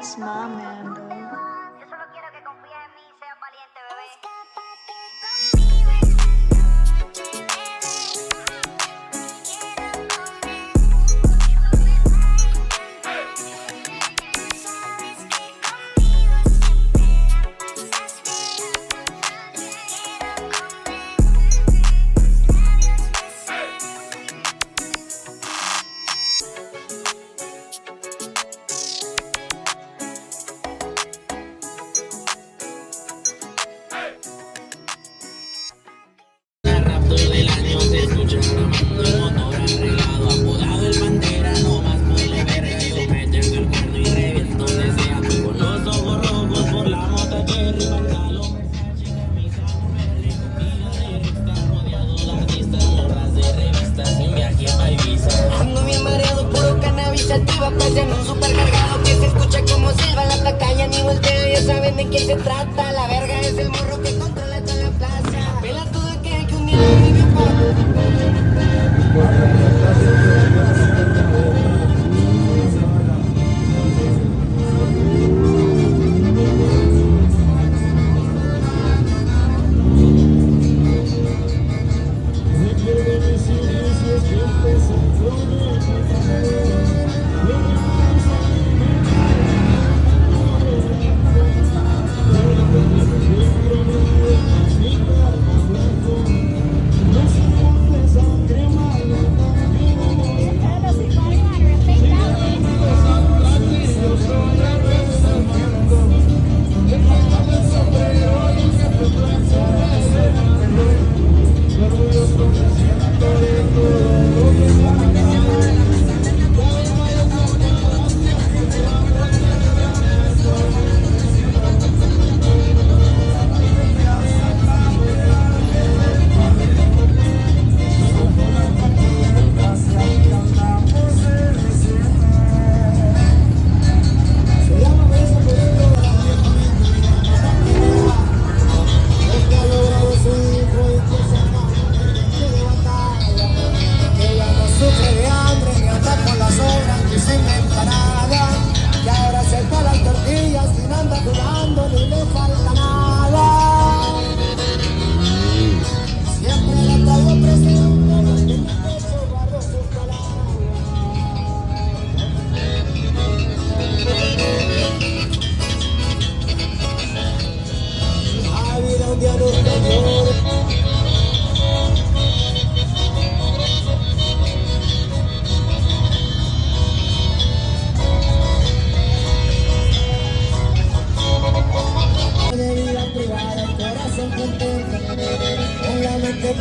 It's my man, bro. Yo solo quiero que confíes en mí y seas valiente, bebé. Del año se escucha grabando el motor arreglado, apodado el bandera, no más mole verga. Yo me tengo el cuerno y reviento donde sea, con los ojos rojos por la mota cherry, pantalón Versace, camisa Burberry, comida de Rickstar, rodeado de artistas, morras de revistas, un viaje pa' Ibiza. Ando bien mareado, puro cannabis activa, paseando un super cargado que se escucha como silba la tacaña, ni voltea, ya saben de qué se trata. La verga es el morro que controla toda la plaza. Pela todo aquel que un día no vivió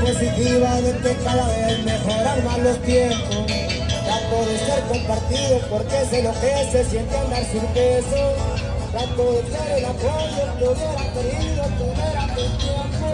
positivamente cada vez mejorar más los tiempos. Trato de ser compartido porque sé lo que se siente andar sin peso. Trato de ser el apoyo que hubiera querido tener a tu tiempo.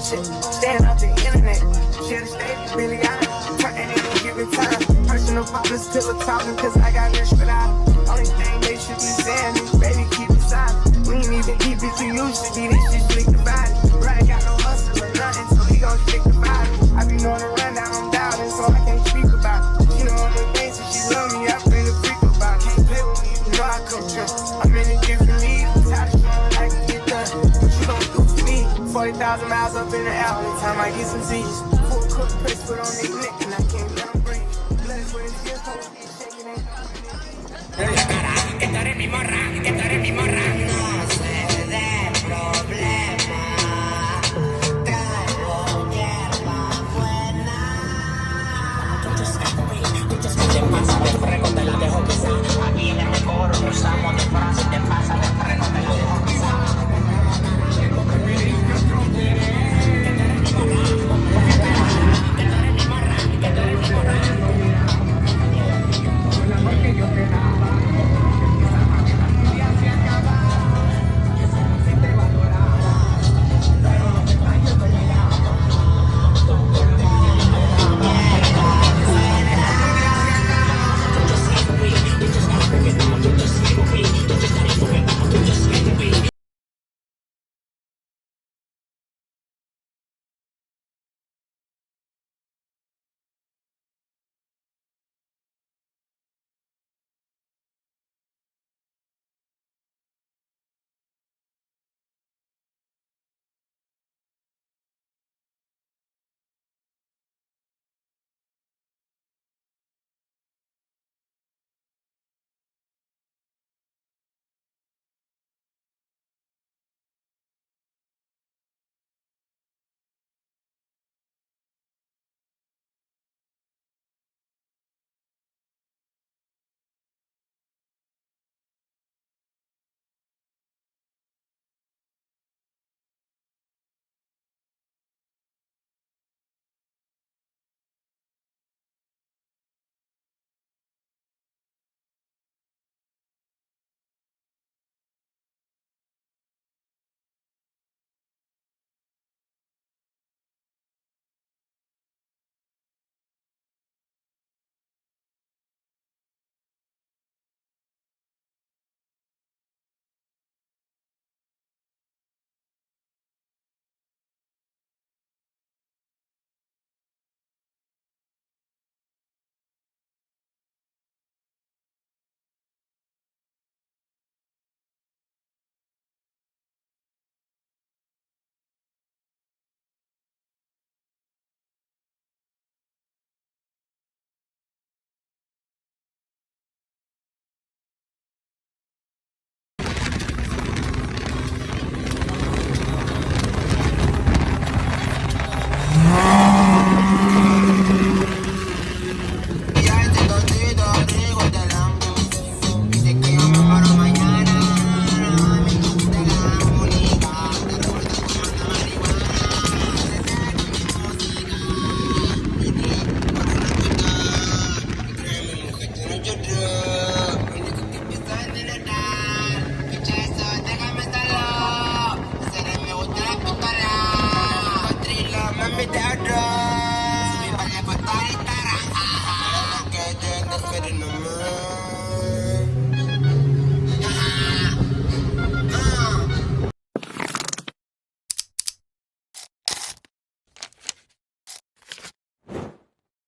million shit. Staying off the internet. Shit, stay Billy Allen. Turning in a given time. Personal problems till the talking, cause I got rich without it. Only thing they should be saying is, baby, keep it silent. We ain't even keep it too used to be. This shit slick about it. Right, got no hustle or nothing, so he gon' stick about it. I be knowing the rundown, I'm doubting, so I can't speak about it. She know all the things, and she love me, I bring a freak about it. Can't play with me, you know I coach her. I'm in a different league, tired of showing I can get done. What you gon' do for me? 40,000 miles up in the air, every time I get some Z's. Full cook, press foot on their neck, and I can't let them breathe. Blood for this gift, hold it, shaking it. Que tú eres mi morra, que tú eres mi morra.